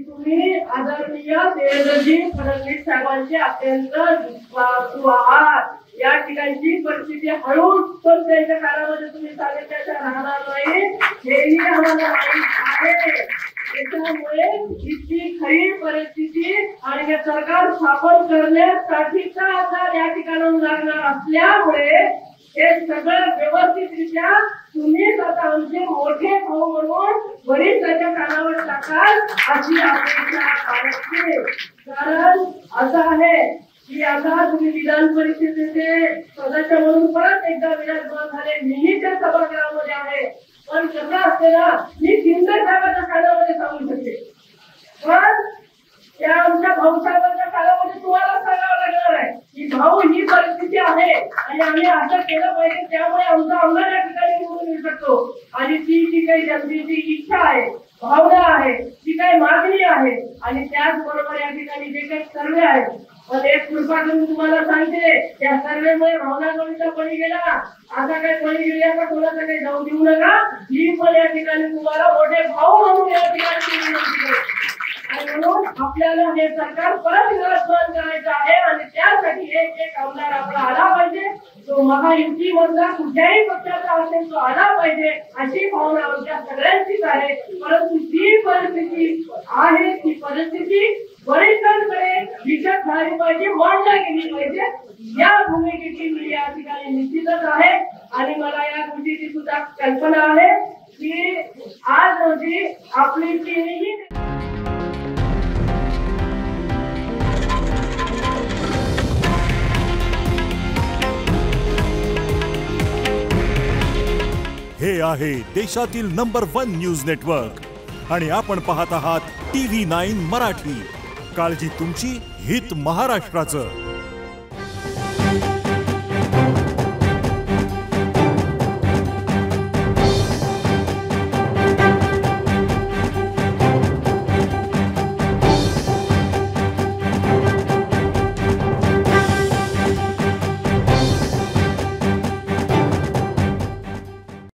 तुम्ही आदरणीय देवेंद्रजी फडणवीस साहेबांचे अत्यंत विश्वासू आहात। या ठिकाणची परिस्थिती हळूच पण त्यांच्या काळामध्ये तुम्ही सांगितल्याच्या राहणार नाही, हेही आम्हाला माहीत आहे। त्यामुळे इतकी खरी परिस्थिती आणि हे सरकार स्थापन करण्यासाठीचा आधार या ठिकाणाहून लागणार असल्यामुळे हे सगळं व्यवस्थितरित्या तुम्हीच आता आमचे मोठे भाऊ म्हणून वरिष्ठांच्या कानावर टाकाल अशी अपेक्षा आहे। कारण असं आहे की आता तुम्ही विधान परिषदेचे सदस्य म्हणून परत एकदा विराजमान झाले, मीही त्या सभागृहामध्ये आहे। पण कसं असते ना, मी किंदर साहेबांच्या कानामध्ये सांगू शकते, पण त्या आमच्या भाऊसाहेबांच्या काळामध्ये तुम्हाला सांगावं लागणार आहे की भाऊ ही परिस्थिती आहे आणि आम्ही असं केलं पाहिजे, त्यामुळे आमचा आमदार या ठिकाणी निवडून येऊ शकतो। आणि ती जी काही जनतेची इच्छा आहे, भावना आहे, जी काही मागणी आहे आणि त्याचबरोबर या ठिकाणी जे काही सर्वे आहे, पण एक कृपा करून तुम्हाला सांगते, त्या सर्वेमुळे भावना कविता बळी गेला, आता काही बळी गेल्या कोणाचा काही जाऊ देऊ नका। ही पण या ठिकाणी तुम्हाला मोठे भाऊ म्हणून या ठिकाणी आणि म्हणून आपल्याला हे सरकार परत विराजमान करायचं आहे आणि त्यासाठी एक एक आमदार आपला आला पाहिजे, तो महायुती मधला कुठल्याही पक्षाचा असेल तो आला पाहिजे, अशी भावना आमच्या सगळ्यांचीच आहे। परंतु जी परिस्थिती आहे ती परिस्थिती वरिष्ठांकडे विकत झाली पाहिजे, मांडली गेली पाहिजे, या भूमिकेची मी या ठिकाणी निश्चितच आहे। आणि मला या गोष्टीची सुद्धा कल्पना आहे की आज रोजी आपली तिन्ही हे आहे देशातील नंबर 1 न्यूज नेटवर्क आणि आपण पाहत आहात TV9 मराठी। काळजी तुमची, हित महाराष्ट्राचं।